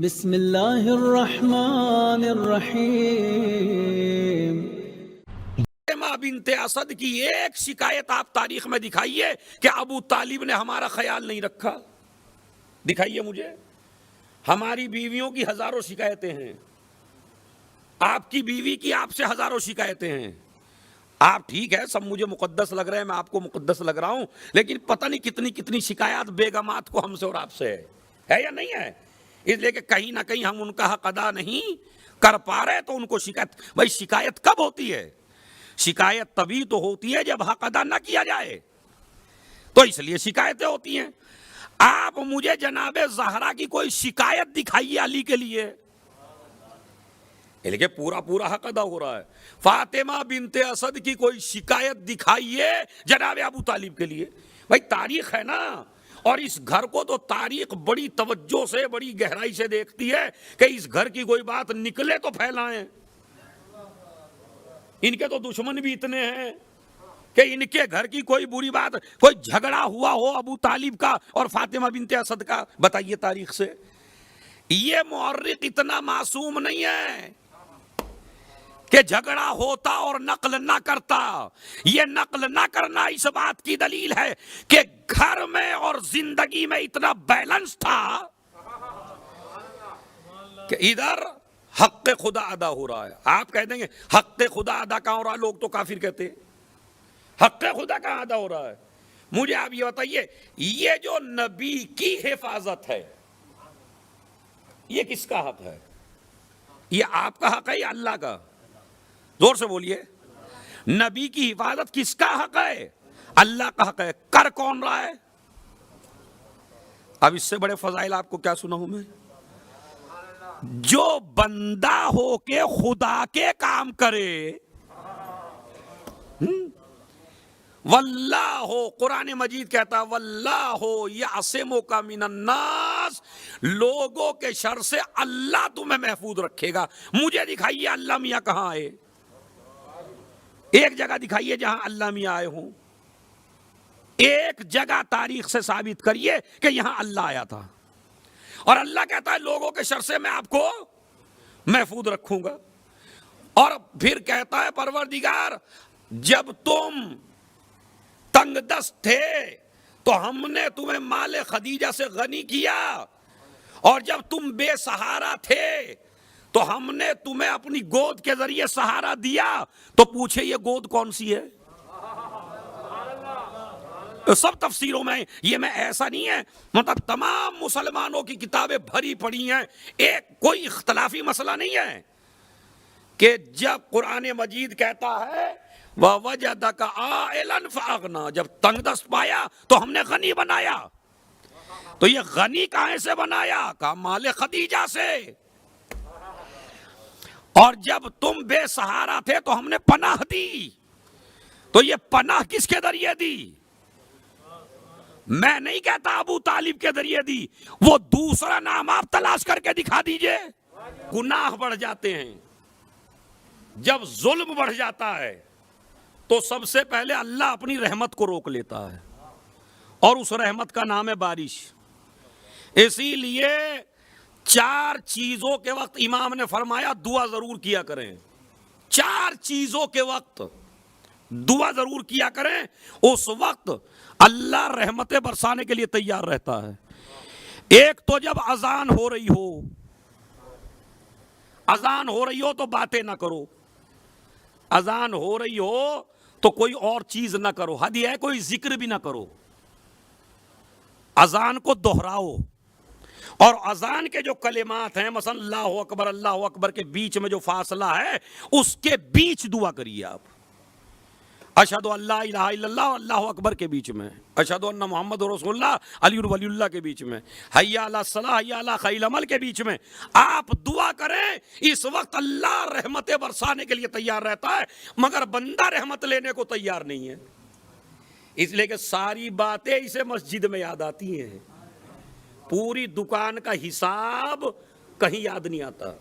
بسم اللہ الرحمن الرحیم۔ فاطمہ بنت اسد کی ایک شکایت آپ تاریخ میں دکھائیے کہ ابو طالب نے ہمارا خیال نہیں رکھا، دکھائیے مجھے۔ ہماری بیویوں کی ہزاروں شکایتیں ہیں، آپ کی بیوی کی آپ سے ہزاروں شکایتیں ہیں۔ آپ ٹھیک ہے، سب مجھے مقدس لگ رہے ہیں، میں آپ کو مقدس لگ رہا ہوں، لیکن پتہ نہیں کتنی کتنی شکایات بیگمات کو ہم سے اور آپ سے ہے یا نہیں ہے؟ اس لیے کہ کہیں نہ کہیں ہم ان کا حق ادا نہیں کر پا رہے، تو ان کو شکایت۔ بھائی شکایت کب ہوتی ہے؟ شکایت تبھی تو ہوتی ہے جب حق ادا نہ کیا جائے، تو اس لیے شکایتیں ہوتی ہیں۔ آپ مجھے جناب زہرا کی کوئی شکایت دکھائیے علی کے لیے، لیکن پورا پورا حق ادا ہو رہا ہے۔ فاطمہ بنت اسد کی کوئی شکایت دکھائیے جناب ابو طالب کے لیے۔ بھائی تاریخ ہے نا، اور اس گھر کو تو تاریخ بڑی توجہ سے، بڑی گہرائی سے دیکھتی ہے کہ اس گھر کی کوئی بات نکلے تو پھیلائیں۔ ان کے تو دشمن بھی اتنے ہیں کہ ان کے گھر کی کوئی بری بات، کوئی جھگڑا ہوا ہو ابو طالب کا اور فاطمہ بنت اسد کا، بتائیے تاریخ سے۔ یہ مورخ اتنا معصوم نہیں ہے کہ جھگڑا ہوتا اور نقل نہ کرتا۔ یہ نقل نہ کرنا اس بات کی دلیل ہے کہ گھر میں اور زندگی میں اتنا بیلنس تھا کہ ادھر حق خدا ادا ہو رہا ہے۔ آپ کہہ دیں گے حق خدا ادا کہاں ہو رہا ہے، لوگ تو کافر کہتے ہیں۔ حق خدا کہاں ادا ہو رہا ہے؟ مجھے آپ یہ بتائیے، یہ جو نبی کی حفاظت ہے، یہ کس کا حق ہے؟ یہ آپ کا حق ہے یا اللہ کا؟ زور سے بولیے۔ نبی کی حفاظت کس کا حق ہے؟ اللہ کا حق ہے۔ کر کون رہا ہے؟ اب اس سے بڑے فضائل آپ کو کیا سناؤں میں؟ جو بندہ ہو کے خدا کے کام کرے، واللہ، قرآن مجید کہتا واللہ یعصمک من الناس، لوگوں کے شر سے اللہ تمہیں محفوظ رکھے گا۔ مجھے دکھائیے اللہ میاں کہاں آئے، ایک جگہ دکھائیے جہاں اللہ میاں آئے ہوں، ایک جگہ تاریخ سے ثابت کریے کہ یہاں اللہ آیا تھا اور اللہ کہتا ہے لوگوں کے شر سے میں آپ کو محفوظ رکھوں گا۔ اور پھر کہتا ہے پروردگار جب تم تنگ دست تھے تو ہم نے تمہیں مال خدیجہ سے غنی کیا، اور جب تم بے سہارا تھے تو ہم نے تمہیں اپنی گود کے ذریعے سہارا دیا۔ تو پوچھے یہ گود کون سی ہے؟ سب تفسیروں میں یہ میں ایسا نہیں ہے، مطلب تمام مسلمانوں کی کتابیں بھری پڑی ہیں، ایک کوئی اختلافی مسئلہ نہیں ہے کہ جب قرآن مجید کہتا ہے وَوَجَدَكَ عَائِلًا فَأَغْنَىٰ، جب تنگ دست پایا تو ہم نے غنی بنایا۔ تو یہ غنی کہاں سے بنایا؟ کہا مال خدیجہ سے۔ اور جب تم بے سہارا تھے تو ہم نے پناہ دی۔ تو یہ پناہ کس کے ذریعے دی؟ میں نہیں کہتا ابو طالب کے ذریعے دی، وہ دوسرا نام آپ تلاش کر کے دکھا دیجئے۔ گناہ بڑھ جاتے ہیں، جب ظلم بڑھ جاتا ہے تو سب سے پہلے اللہ اپنی رحمت کو روک لیتا ہے، اور اس رحمت کا نام ہے بارش۔ اسی لیے 4 چیزوں کے وقت امام نے فرمایا دعا ضرور کیا کریں۔ 4 چیزوں کے وقت دعا ضرور کیا کریں، اس وقت اللہ رحمتیں برسانے کے لیے تیار رہتا ہے۔ ایک تو جب اذان ہو رہی ہو، اذان ہو رہی ہو تو باتیں نہ کرو، اذان ہو رہی ہو تو کوئی اور چیز نہ کرو، حد یہ ہے کوئی ذکر بھی نہ کرو، اذان کو دہراؤ۔ اور اذان کے جو کلمات ہیں، مثلا اللہ اکبر کے بیچ میں جو فاصلہ ہے، اس کے بیچ دعا کریے آپ۔ اشہد ان لا الہ الا اللہ، اللہ اکبر کے بیچ میں، اشہد ان محمد رسول اللہ، علی ولی اللہ کے بیچ میں، حی علی الصلاۃ، حی علی خیر العمل کے بیچ میں آپ دعا کریں۔ اس وقت اللہ رحمتیں برسانے کے لیے تیار رہتا ہے، مگر بندہ رحمت لینے کو تیار نہیں ہے۔ اس لیے کہ ساری باتیں اسے مسجد میں یاد آتی ہیں، پوری دکان کا حساب کہیں یاد نہیں آتا،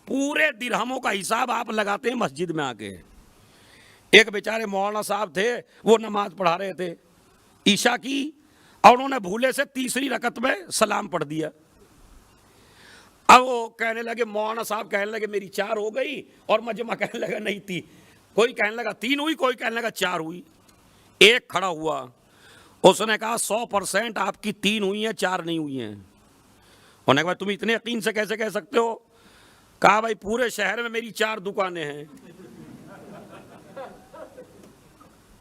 پورے درہموں کا حساب آپ لگاتے ہیں مسجد میں آ کے۔ ایک بیچارے مولانا صاحب تھے، وہ نماز پڑھا رہے تھے عشاء کی، اور انہوں نے بھولے سے تیسری رکعت میں سلام پڑھ دیا۔ اب وہ کہنے لگے، مولانا صاحب کہنے لگے میری 4 ہو گئی، اور مجمع کہنے لگا نہیں تھی، کوئی کہنے لگا 3 ہوئی، کوئی کہنے لگا 4 ہوئی۔ ایک کھڑا ہوا، اس نے کہا 100% آپ کی 3 ہوئی ہیں، 4 نہیں ہوئی ہیں۔ انہوں نے کہا تم اتنے یقین سے کیسے کہہ سکتے ہو؟ کہا بھائی پورے شہر میں میری 4 دکانیں ہیں،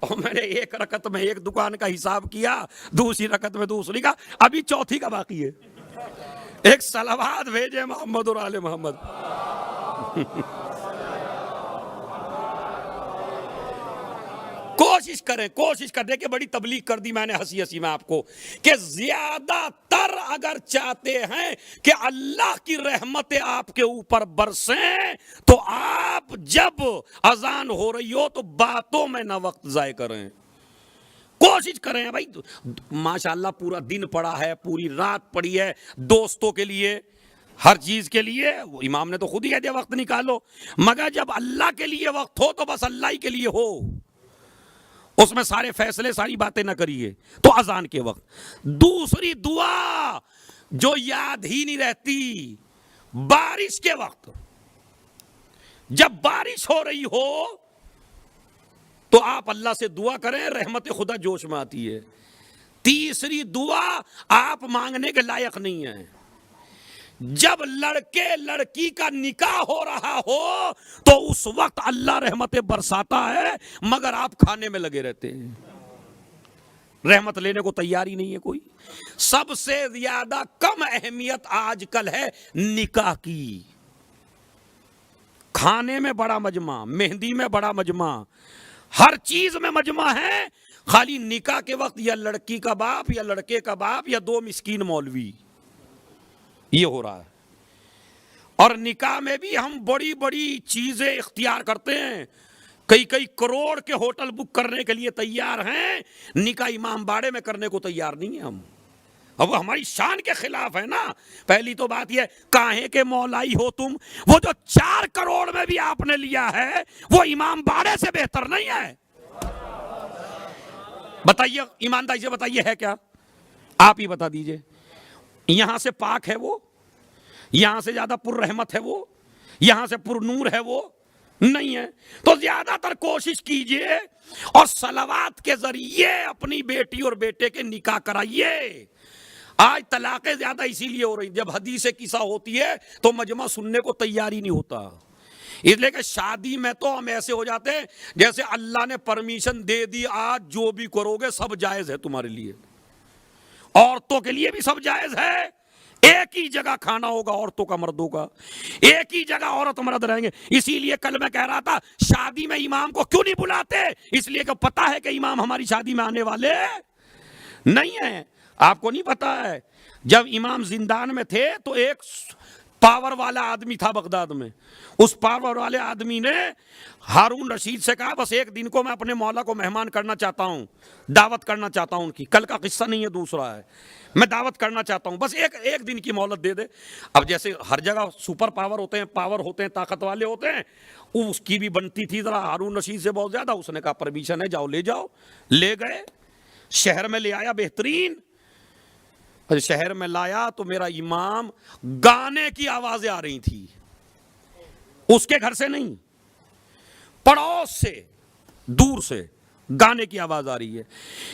اور میں نے ایک رکعت میں ایک دکان کا حساب کیا، دوسری رکعت میں دوسری کا، ابھی چوتھی کا باقی ہے۔ ایک صلوات بھیجے محمد اور آل محمد۔ کوشش کر دے کہ بڑی تبلیغ کر دی میں نے ہنسی ہنسی میں آپ کو، کہ زیادہ تر اگر چاہتے ہیں کہ اللہ کی رحمتیں آپ کے اوپر برسیں تو آپ جب اذان ہو رہی ہو تو باتوں میں نہ وقت ضائع کریں، کوشش کریں بھائی۔ ماشاءاللہ پورا دن پڑا ہے، پوری رات پڑی ہے، دوستوں کے لیے، ہر چیز کے لیے، وہ امام نے تو خود ہی کہہ دیا وقت نکالو، مگر جب اللہ کے لیے وقت ہو تو بس اللہ ہی کے لیے ہو، اس میں سارے فیصلے ساری باتیں نہ کریے۔ تو اذان کے وقت دوسری دعا جو یاد ہی نہیں رہتی، بارش کے وقت، جب بارش ہو رہی ہو تو آپ اللہ سے دعا کریں، رحمت خدا جوش میں آتی ہے۔ تیسری دعا آپ مانگنے کے لائق نہیں ہیں، جب لڑکے لڑکی کا نکاح ہو رہا ہو تو اس وقت اللہ رحمتیں برساتا ہے، مگر آپ کھانے میں لگے رہتے ہیں، رحمت لینے کو تیار ہی نہیں ہے کوئی۔ سب سے زیادہ کم اہمیت آج کل ہے نکاح کی، کھانے میں بڑا مجمع، مہندی میں بڑا مجمع، ہر چیز میں مجمع ہے، خالی نکاح کے وقت یا لڑکی کا باپ یا لڑکے کا باپ یا 2 مسکین مولوی، یہ ہو رہا ہے۔ اور نکاح میں بھی ہم بڑی بڑی چیزیں اختیار کرتے ہیں، کئی کروڑ کے ہوٹل بک کرنے کے لیے تیار ہیں، نکاح امام باڑے میں کرنے کو تیار نہیں ہیں ہم۔ اب وہ ہماری شان کے خلاف ہے نا۔ پہلی تو بات یہ، کاہے کے مولائی ہو تم، وہ جو 4 کروڑ میں بھی آپ نے لیا ہے وہ امام باڑے سے بہتر نہیں ہے؟ بتائیے ایمانداری سے بتائیے، ہے کیا؟ آپ ہی بتا دیجئے۔ یہاں سے پاک ہے وہ، یہاں سے زیادہ پر رحمت ہے وہ، یہاں سے پر نور ہے وہ نہیں ہے؟ تو زیادہ تر کوشش کیجئے اور صلوات کے ذریعے اپنی بیٹی اور بیٹے کے نکاح کرائیے۔ آج طلاقیں زیادہ اسی لیے ہو رہی، جب حدیث قصہ ہوتی ہے تو مجمع سننے کو تیار ہی نہیں ہوتا، اس لیے کہ شادی میں تو ہم ایسے ہو جاتے ہیں جیسے اللہ نے پرمیشن دے دی، آج جو بھی کرو گے سب جائز ہے تمہارے لیے، عورتوں کے لیے بھی سب جائز ہے، ایک ہی جگہ کھانا ہوگا عورتوں کا مردوں کا، ایک ہی جگہ عورت مرد رہیں گے۔ اسی لیے کل میں کہہ رہا تھا شادی میں امام کو کیوں نہیں بلاتے، اس لیے کہ پتا ہے کہ امام ہماری شادی میں آنے والے نہیں ہیں۔ آپ کو نہیں پتا ہے، جب امام زندان میں تھے تو ایک پاور والا آدمی تھا بغداد میں، اس پاور والے آدمی نے ہارون رشید سے کہا بس ایک دن کو میں اپنے مولا کو مہمان کرنا چاہتا ہوں، دعوت کرنا چاہتا ہوں ان کی، کل کا قصہ نہیں ہے دوسرا ہے، میں دعوت کرنا چاہتا ہوں، بس ایک دن کی مہلت دے دے۔ اب جیسے ہر جگہ سپر پاور ہوتے ہیں، پاور ہوتے ہیں، طاقت والے ہوتے ہیں، اس کی بھی بنتی تھی ذرا ہارون رشید سے بہت زیادہ، اس نے کہا پرمیشن ہے، جاؤ لے جاؤ، لے گئے، شہر میں لے آیا بہترین، شہر میں لایا تو میرا امام گانے کی آوازیں آ رہی تھی، اس کے گھر سے نہیں، پڑوس سے، دور سے گانے کی آواز آ رہی ہے۔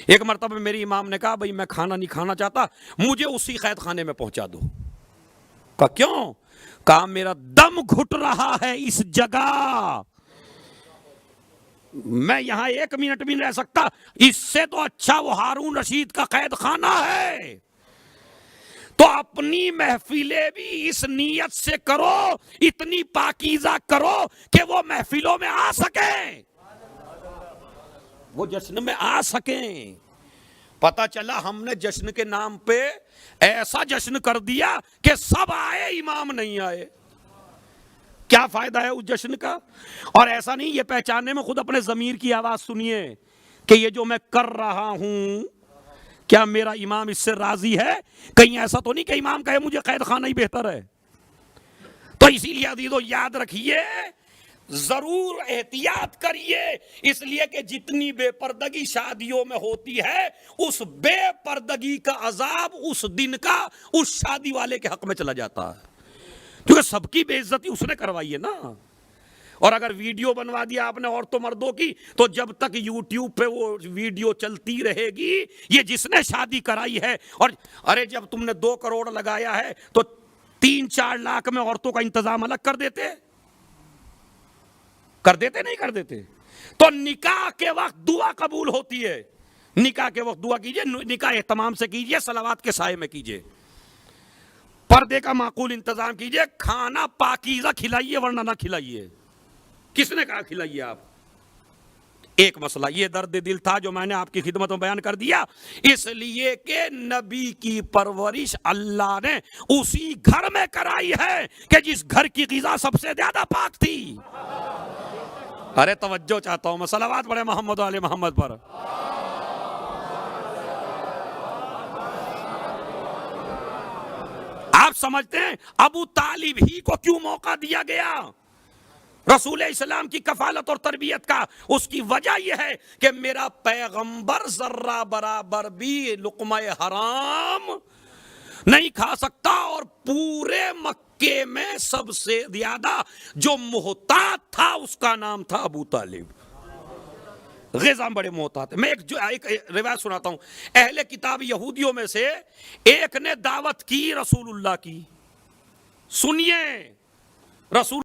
ایک مرتبہ میری امام نے کہا بھئی میں کھانا نہیں کھانا چاہتا، مجھے اسی قید خانے میں پہنچا دو۔ کہا کیوں؟ کہا میرا دم گھٹ رہا ہے اس جگہ، میں یہاں 1 منٹ بھی نہیں رہ سکتا، اس سے تو اچھا وہ ہارون رشید کا قید خانہ ہے۔ تو اپنی محفلیں بھی اس نیت سے کرو، اتنی پاکیزہ کرو کہ وہ محفلوں میں آ سکیں، وہ جشن میں آ سکیں۔ پتہ چلا ہم نے جشن کے نام پہ ایسا جشن کر دیا کہ سب آئے، امام نہیں آئے، کیا فائدہ ہے اس جشن کا؟ اور ایسا نہیں، یہ پہچاننے میں خود اپنے ضمیر کی آواز سنیے کہ یہ جو میں کر رہا ہوں کیا میرا امام اس سے راضی ہے؟ کہیں ایسا تو نہیں کہ امام کہے مجھے قید خانہ ہی بہتر ہے۔ تو اسی لیے عزیزو یاد رکھیے، ضرور احتیاط کریے، اس لیے کہ جتنی بے پردگی شادیوں میں ہوتی ہے اس بے پردگی کا عذاب اس دن کا اس شادی والے کے حق میں چلا جاتا ہے۔ کیونکہ سب کی بے عزتی اس نے کروائی ہے نا. اور اگر ویڈیو بنوا دیا آپ نے عورتوں مردوں کی تو جب تک یوٹیوب پہ وہ ویڈیو چلتی رہے گی یہ جس نے شادی کرائی ہے. اور ارے جب تم نے 2 کروڑ لگایا ہے تو 3-4 لاکھ میں عورتوں کا انتظام الگ کر دیتے نہیں کر دیتے. تو نکاح کے وقت دعا قبول ہوتی ہے. نکاح کے وقت دعا کیجئے, نکاح اہتمام سے کیجئے, صلوات کے سائے میں کیجئے, پردے کا معقول انتظام کیجئے, کھانا پاکیزہ کھلائیے ورنہ نہ کھلائیے. کس نے کہا کھلائیے آپ؟ ایک مسئلہ یہ درد دل تھا جو میں نے آپ کی خدمت میں بیان کر دیا, اس لیے کہ نبی کی پرورش اللہ نے اسی گھر میں کرائی ہے کہ جس گھر کی غذا سب سے زیادہ پاک تھی. ارے توجہ چاہتا ہوں میں, صلوات پڑھے محمد و آل محمد پر. آپ سمجھتے ہیں ابو طالب ہی کو کیوں موقع دیا گیا رسول اسلام کی کفالت اور تربیت کا؟ اس کی وجہ یہ ہے کہ میرا پیغمبر ذرہ برابر بھی لقمہ حرام نہیں کھا سکتا, اور پورے مکے میں سب سے زیادہ جو محتاط تھا اس کا نام تھا ابو طالب. غذا بڑے محتاط. میں ایک روایت سناتا ہوں. اہل کتاب یہودیوں میں سے ایک نے دعوت کی رسول اللہ کی. سنیے, رسول